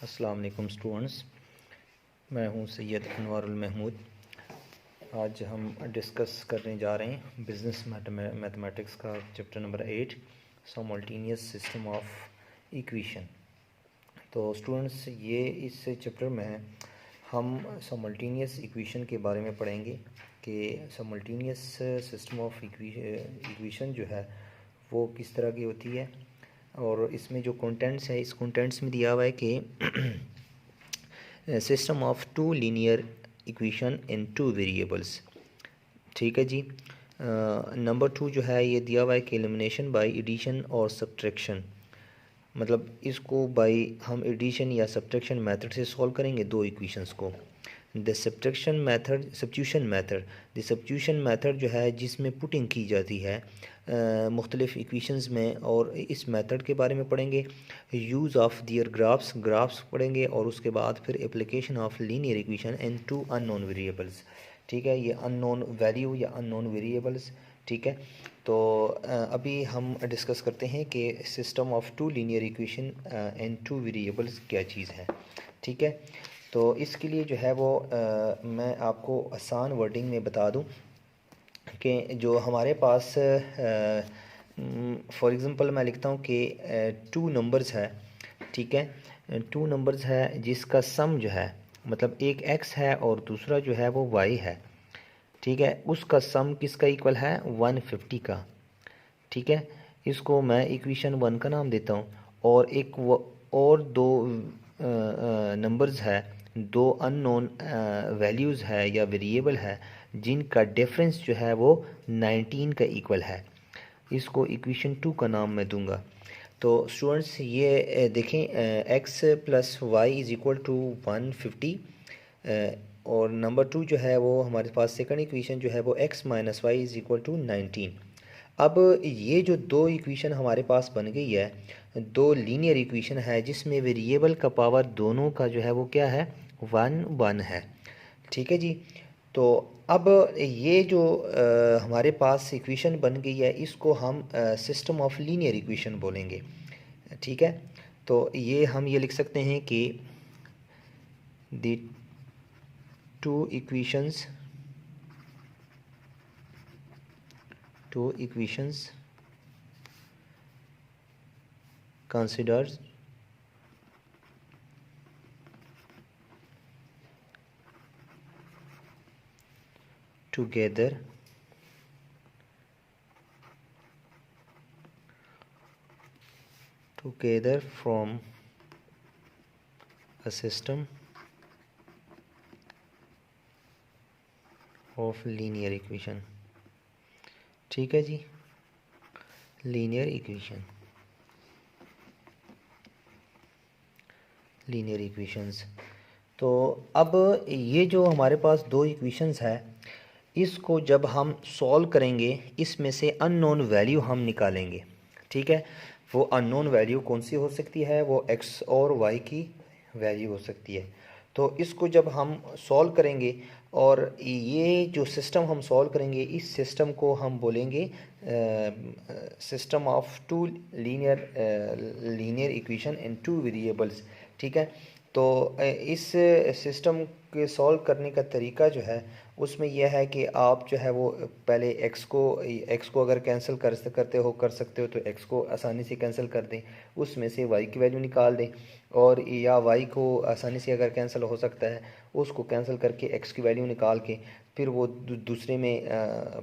अस्सलाम वालेकुम स्टूडेंट्स, मैं हूं सैयद अनवारुल महमूद। आज हम डिस्कस करने जा रहे हैं बिज़नेस मैथमेटिक्स का chapter number 8 simultaneous system of equation. तो स्टूडेंट्स, ये इस चैप्टर में हम साइमल्टेनियस इक्वेशन के बारे में पढ़ेंगे कि साइमल्टेनियस सिस्टम ऑफ इक्वेशन जो है वो किस तरह की होती है। और इसमें जो कंटेंट्स है, इस कंटेंट्स में दिया हुआ है कि system of two linear equation in two variables. ठीक है जी। नंबर 2 जो है ये दिया हुआ है कि एलिमिनेशन बाय एडिशन और सब्ट्रैक्शन, मतलब इसको बाय हम एडिशन या सब्ट्रैक्शन मेथड से सॉल्व करेंगे दो इक्वेशंस को। The subtraction method, substitution method जो है जिसमें पुटिंग की जाती है मुख्तलिफ इक्वेशंस में, और इस मेथड के बारे में पढ़ेंगे। यूज़ ऑफ दियर ग्राफ्स पढ़ेंगे, और उसके बाद फिर application of linear equation in two unknown variables. ठीक है, ये अननोन वैल्यू या अननोन वेरिएबल्स। ठीक है, तो अभी हम डिस्कस करते हैं कि system of two linear equation in two variables क्या चीज़ है। ठीक है, तो इसके लिए जो है वो मैं आपको आसान वर्डिंग में बता दूं कि जो हमारे पास फॉर एग्ज़ाम्पल मैं लिखता हूं कि टू नंबर्स है। ठीक है, टू नंबर्स है जिसका सम जो है, मतलब एक x है और दूसरा जो है वो y है। ठीक है, उसका सम किसका इक्वल है? 150 का। ठीक है, इसको मैं इक्वेशन 1 का नाम देता हूँ। और एक और दो नंबर्स है, दो अननोन वैल्यूज़ है या वेरिएबल है जिनका डिफरेंस जो है वो 19 का इक्वल है। इसको इक्वेशन 2 का नाम मैं दूंगा। तो स्टूडेंट्स ये देखें, x plus Y is equal to 150, और नंबर 2 जो है वो हमारे पास सेकंड इक्वेशन जो है वो x minus Y is equal to 19। अब ये जो दो इक्वेशन हमारे पास बन गई है, दो लीनियर इक्वेशन है जिसमें वेरिएबल का पावर दोनों का जो है वो क्या है? 1 है। ठीक है जी। तो अब ये जो हमारे पास इक्वेशन बन गई है, इसको हम सिस्टम ऑफ लीनियर इक्वेशन बोलेंगे। ठीक है, तो ये हम ये लिख सकते हैं कि the two equations considers together from a system of linear equation। ठीक है जी, लीनियर इक्वेशंस। तो अब ये जो हमारे पास दो इक्वेशंस है, इसको जब हम सॉल्व करेंगे इसमें से अननोन वैल्यू हम निकालेंगे। ठीक है, वो अननोन वैल्यू कौन सी हो सकती है? वो x और y की वैल्यू हो सकती है। तो इसको जब हम सॉल्व करेंगे, और ये जो सिस्टम हम सॉल्व करेंगे, इस सिस्टम को हम बोलेंगे system of two linear equation in two variables. ठीक है, तो इस सिस्टम के सॉल्व करने का तरीका जो है उसमें यह है कि आप जो है वो पहले x को अगर कैंसिल कर सकते हो तो x को आसानी से कैंसिल कर दें, उसमें से y की वैल्यू निकाल दें। और या y को आसानी से अगर कैंसिल हो सकता है, उसको कैंसिल करके x की वैल्यू निकाल के फिर वो दूसरे में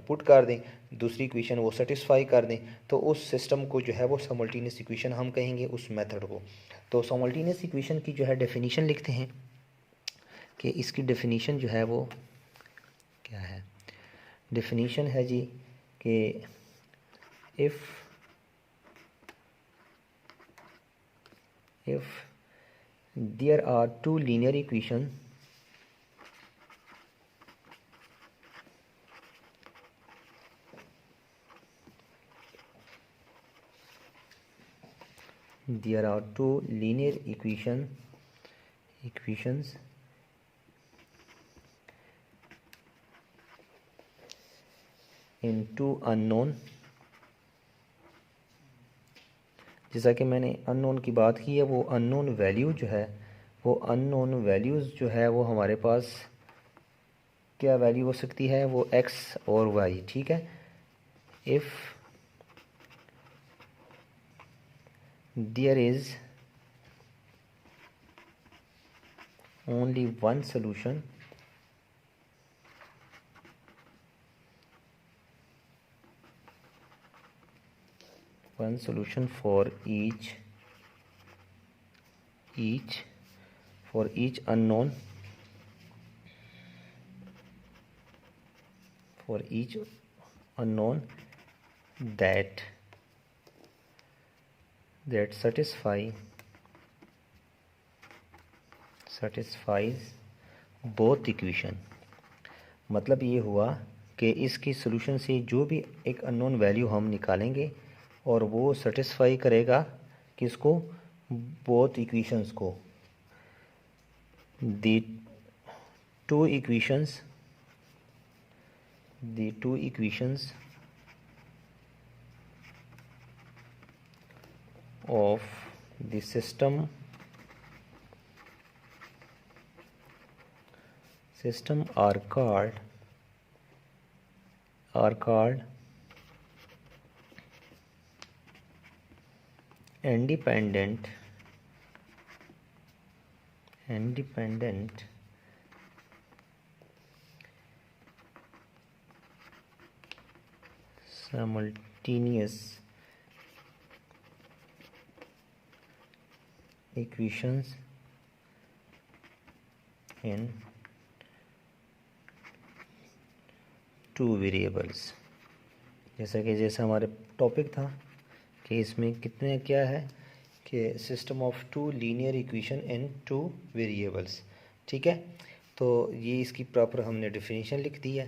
पुट कर दें, दूसरी इक्वेशन वो सेटिस्फाई कर दें। तो उस सिस्टम को जो है वो साइमल्टेनियस इक्वेशन हम कहेंगे, उस मेथड को। तो साइमल्टेनियस इक्वेशन की जो है डेफिनेशन लिखते हैं कि इसकी डेफिनेशन जो है वो क्या है? डेफिनेशन है जी कि if there are two linear equation equations in two unknown, जैसा कि मैंने अननोन की बात की है, वो अननोन वैल्यू जो है वो अननोन वैल्यूज़ जो है वो हमारे पास क्या वैल्यू हो सकती है, वो x और y, ठीक है। If there is only one solution for each unknown, that satisfies both equation. मतलब ये हुआ कि इसकी सोल्यूशन से जो भी एक अननोन वैल्यू हम निकालेंगे और वो सेटिस्फाई करेगा किसको, बोथ इक्वेशंस को। The two equations of the system are called independent simultaneous equations in two variables. जैसा हमारे टॉपिक था कि इसमें कितने क्या है कि system of two linear equation in two variables, ठीक है। तो ये इसकी प्रॉपर हमने डेफिनेशन लिख दी है।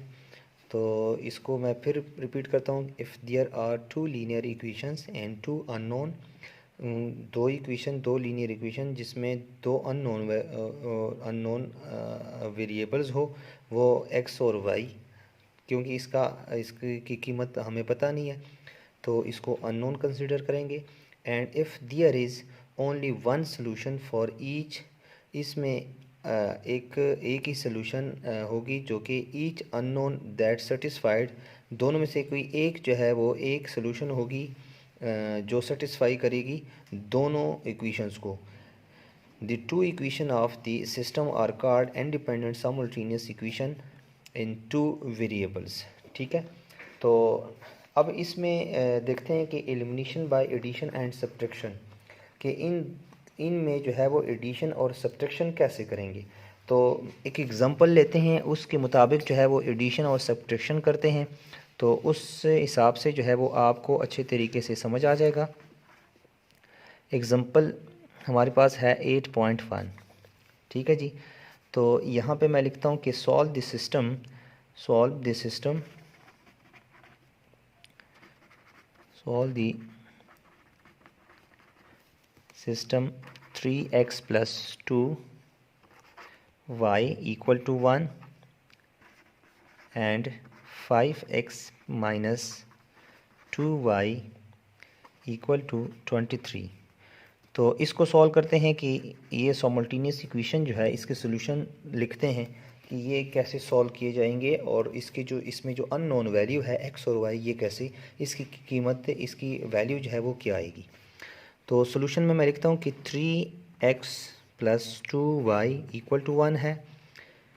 तो इसको मैं फिर रिपीट करता हूँ। If there are two linear equations and two unknown, दो लीनियर इक्वेशन जिसमें दो अननोन वेरिएबल्स हो, वो x और y, क्योंकि इसकी कीमत हमें पता नहीं है तो इसको अननोन कंसिडर करेंगे। And if there is only one solution for each, इसमें एक ही सोल्यूशन होगी जो कि ईच अननोन दैट सेटिस्फाइड, दोनों में से कोई एक जो है वो एक सोल्यूशन होगी जो सेटिस्फाई करेगी दोनों इक्वेशंस को। The two equation of the system are called independent simultaneous equation in two variables, ठीक है। तो अब इसमें देखते हैं कि elimination by addition and subtraction, कि इन में जो है वो एडिशन और सब्ट्रैक्शन कैसे करेंगे। तो एक एग्ज़ाम्पल लेते हैं, उसके मुताबिक जो है वो एडिशन और सब्ट्रैक्शन करते हैं, तो उस हिसाब से जो है वो आपको अच्छे तरीके से समझ आ जाएगा। एग्ज़ाम्पल हमारे पास है 8.1, ठीक है जी। तो यहाँ पे मैं लिखता हूँ कि solve the system 3x plus 2y equal to 1 and 5x minus 2y equal to 23। तो इसको सॉल्व करते हैं कि ये साइमल्टेनियस इक्वेशन जो है इसके सॉल्यूशन लिखते हैं कि ये कैसे सॉल्व किए जाएंगे और इसमें जो अननोन वैल्यू है x और y, ये कैसे इसकी कीमत, इसकी वैल्यू जो है वो क्या आएगी। तो सॉल्यूशन में मैं लिखता हूँ कि 3x plus 2y equal to 1 है,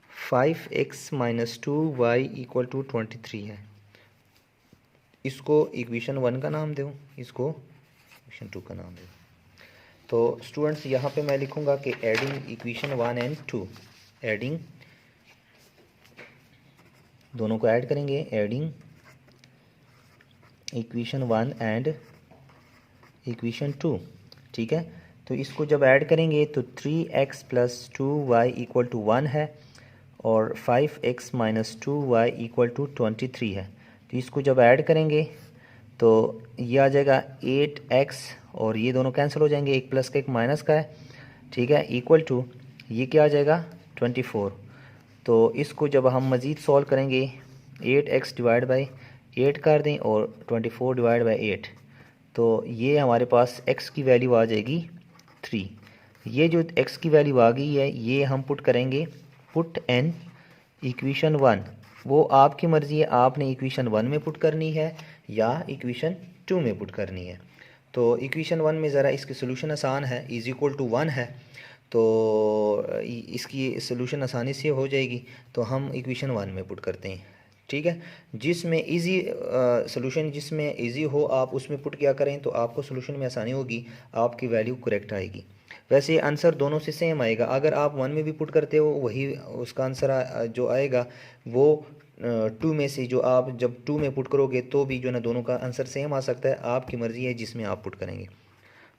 5x minus 2y equal to 23 है। इसको इक्वेशन 1 का नाम दूँ, इसको इक्वेशन 2 का नाम दूँ। तो स्टूडेंट्स यहाँ पे मैं लिखूँगा कि एडिंग इक्वेशन 1 एंड 2, एडिंग दोनों को ऐड करेंगे, एडिंग इक्वेशन 1 एंड इक्वेशन 2, ठीक है। तो इसको जब ऐड करेंगे तो 3x plus 2y equal to 1 है और 5x minus 2y equal to 23 है। तो इसको जब ऐड करेंगे तो ये आ जाएगा 8x और ये दोनों कैंसिल हो जाएंगे, एक प्लस का एक माइनस का है, ठीक है, इक्वल टू ये क्या आ जाएगा 24। तो इसको जब हम मज़ीद सॉल्व करेंगे 8x डिवाइड बाई 8 कर दें और 24 डिवाइड बाई 8, तो ये हमारे पास x की वैल्यू आ जाएगी 3। ये जो x की वैल्यू आ गई है ये हम पुट करेंगे, पुट एन इक्वेशन 1। वो आपकी मर्ज़ी है, आपने इक्वेशन 1 में पुट करनी है या इक्वेशन 2 में पुट करनी है। तो इक्वेशन 1 में ज़रा इसकी सोल्यूशन आसान है, इज़ इक्वल टू 1 है, तो इसकी सोल्यूशन आसानी से हो जाएगी। तो हम इक्वेशन 1 में पुट करते हैं, ठीक है। जिसमें इजी सोल्यूशन जिसमें इजी हो आप उसमें पुट क्या करें तो आपको सोल्यूशन में आसानी होगी, आपकी वैल्यू करेक्ट आएगी। वैसे आंसर दोनों से सेम आएगा, अगर आप 1 में भी पुट करते हो वही उसका आंसर जो आएगा वो 2 में से, जो आप जब 2 में पुट करोगे तो भी जो ना दोनों का आंसर सेम आ सकता है, आपकी मर्ज़ी है जिसमें आप पुट करेंगे।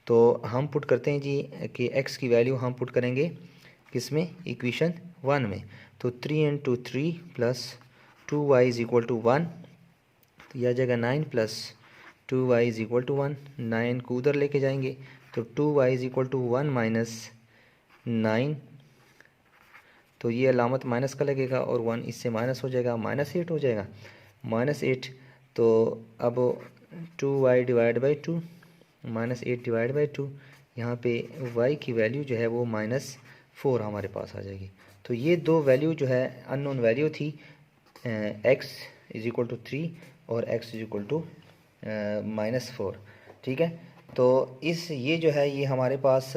तो हम पुट करते हैं जी कि x की वैल्यू हम पुट करेंगे किसमें, इक्वेशन 1 में। तो 3 into 3 plus 2y is equal to 1, तो यह आ जाएगा 9 plus 2y is equal to 1, 9 को उधर लेके जाएंगे तो 2y is equal to 1 minus 9, तो ये अलामत माइनस का लगेगा और 1 इससे माइनस हो जाएगा, -8 हो जाएगा, -8। तो अब 2y divide by 2 -8 divide by 2, यहाँ पे y की वैल्यू जो है वो -4 हमारे पास आ जाएगी। तो ये दो वैल्यू जो है अननोन वैल्यू थी, x इज़ इक्वल टू 3 और x इज़ इक्वल टू -4, ठीक है। तो ये जो है ये हमारे पास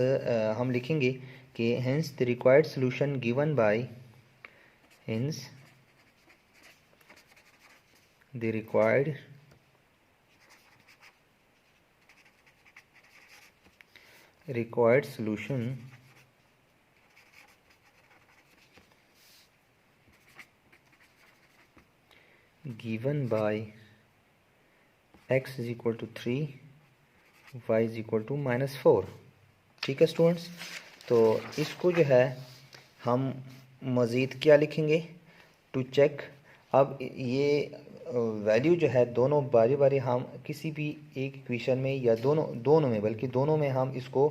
हम लिखेंगे कि hence the required solution given by, hence the required solution given by x is equal to 3, y is equal to -4, ठीक है स्टूडेंट्स। तो इसको जो है हम मज़ीद क्या लिखेंगे, टू चेक। अब ये वैल्यू जो है दोनों बारी बारी हम किसी भी एक इक्वेशन में या दोनों में, बल्कि दोनों में हम इसको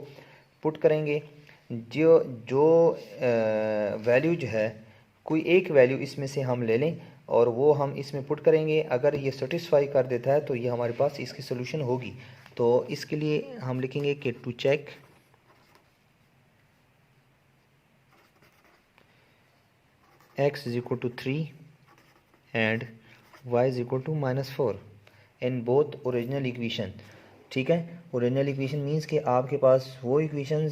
पुट करेंगे। जो जो वैल्यू जो है कोई एक वैल्यू इसमें से हम ले लें और वो हम इसमें पुट करेंगे, अगर ये सेटिस्फाई कर देता है तो ये हमारे पास इसकी सोल्यूशन होगी। तो इसके लिए हम लिखेंगे कि to check x is equal to 3 and y is equal to -4 in both original equation, ठीक है। ओरिजिनल इक्वेशन मीन्स कि आपके पास वो इक्वेशन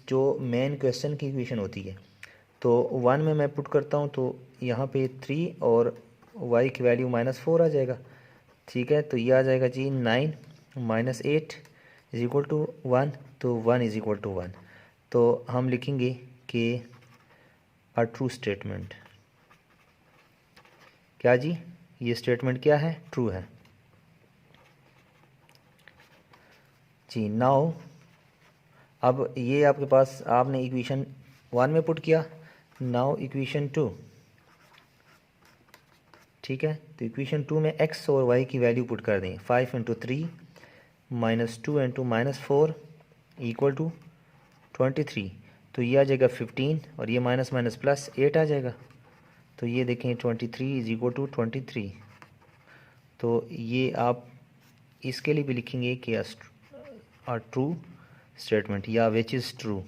जो मेन क्वेश्चन की इक्वेशन होती है। तो 1 में मैं पुट करता हूँ तो यहाँ पे 3 और y की वैल्यू -4 आ जाएगा, ठीक है। तो ये आ जाएगा जी 9 -8 इज इक्वल टू 1, तो 1 इज इक्वल टू 1। तो हम लिखेंगे कि अ ट्रू स्टेटमेंट, क्या जी, ये स्टेटमेंट क्या है, ट्रू है जी। नाउ अब ये आपके पास आपने इक्वेशन 1 में पुट किया, नाउ इक्वेशन 2, ठीक है। तो इक्वेशन 2 में x और y की वैल्यू पुट कर दें, 5 इंटू 3 -2 इंटू -4 इक्वल टू 23, तो ये आ जाएगा 15 और ये माइनस माइनस प्लस 8 आ जाएगा। तो ये देखें 23 इज इक्वल टू 23। तो ये आप इसके लिए भी लिखेंगे कि अ ट्रू स्टेटमेंट या विच इज़ ट्रू,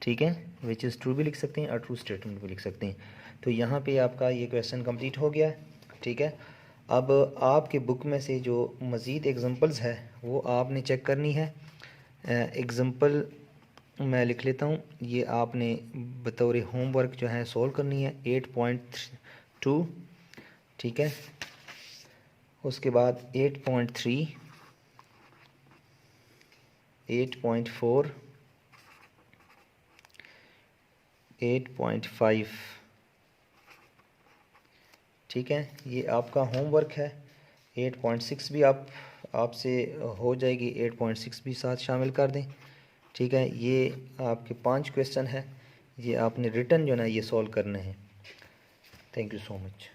ठीक है। विच इज़ ट्रू भी लिख सकते हैं, अ ट्रू स्टेटमेंट भी लिख सकते हैं। तो यहाँ पे आपका ये क्वेश्चन कंप्लीट हो गया है, ठीक है। अब आपके बुक में से जो मज़ीद एग्जांपल्स है वो आपने चेक करनी है। एग्ज़ाम्पल मैं लिख लेता हूँ, ये आपने बतौर होमवर्क जो है सॉल्व करनी है 8.2, ठीक है। उसके बाद 8.3, 8.4, 8.5, ठीक है। ये आपका होमवर्क है। 8.6 भी आपसे हो जाएगी, 8.6 भी साथ शामिल कर दें, ठीक है। ये आपके 5 क्वेश्चन है, ये आपने रिटन जो ना ये सॉल्व करने हैं। Thank you so much.